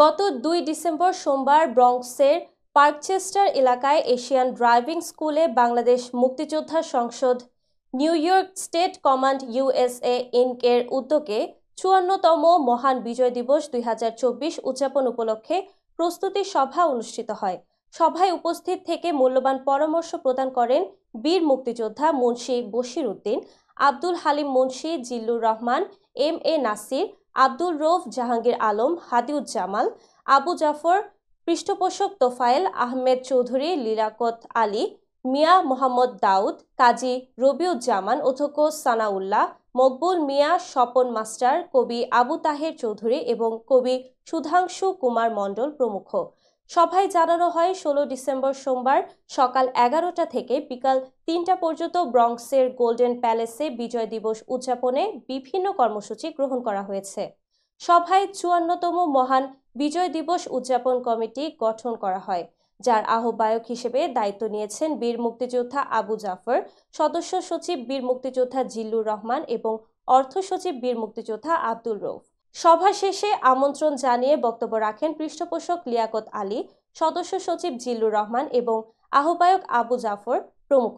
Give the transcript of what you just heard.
গত ২ ডিসেম্বর সোমবার ব্রঙ্কসের পার্কচেস্টার এলাকায় এশিয়ান ড্রাইভিং স্কুলে বাংলাদেশ মুক্তিযোদ্ধা সংসদ, New York state command USA ইনক-এর উদ্যোগে ৫৪তম মহান বিজয় দিবস ২০২৪ উদযাপন উপলক্ষে প্রস্তুতি সভা অনুষ্ঠিত হয়। সভায় উপস্থিত থেকে মূল্যবান পরামর্শ প্রদান করেন বীর মুক্তিযোদ্ধা মুন্সি বশির উদ্দিন, আব্দুল হালিম মুন্সি, জিল্লুর রহমান, এম.এ. নাসির, আব্দুল রৌফ, জাহাঙ্গীর আলম, হাদিউজ্জামাল, আবু জাফর, পৃষ্ঠপোষক তোফায়েল আহমেদ চৌধুরী, লিয়াকত আলী, মিয়া মোহাম্মদ দাউদ, কাজী রবিউজ্জামান, অধ্যক্ষ সানাউল্লাহ, মকবুল মিয়া, স্বপন মাস্টার, কবি আবু তাহের চৌধুরী এবং কবি সুধাংশু কুমার মণ্ডল প্রমুখ। সভায় জানানো হয় ১৬ ডিসেম্বর সোমবার সকাল ১১টা থেকে বিকাল ৩টা পর্যন্ত ব্রঙ্কসের গোল্ডেন প্যালেসে বিজয় দিবস উদযাপনে বিভিন্ন কর্মসূচি গ্রহণ করা হয়েছে। সভায় ৫৪তম মহান বিজয় দিবস উদযাপন কমিটি গঠন করা হয়, যার আহ্বায়ক হিসেবে দায়িত্ব নিয়েছেন বীর মুক্তিযোদ্ধা আবু জাফর, সদস্য সচিব বীর মুক্তিযোদ্ধা জিল্লুর রহমান এবং অর্থ সচিব বীর মুক্তিযোদ্ধা আব্দুল রৌফ। সভা শেষে আমন্ত্রণ জানিয়ে বক্তব্য রাখেন পৃষ্ঠপোষক লিয়াকত আলী, সদস্য সচিব জিল্লুর রহমান এবং আহ্বায়ক আবু জাফর প্রমুখ।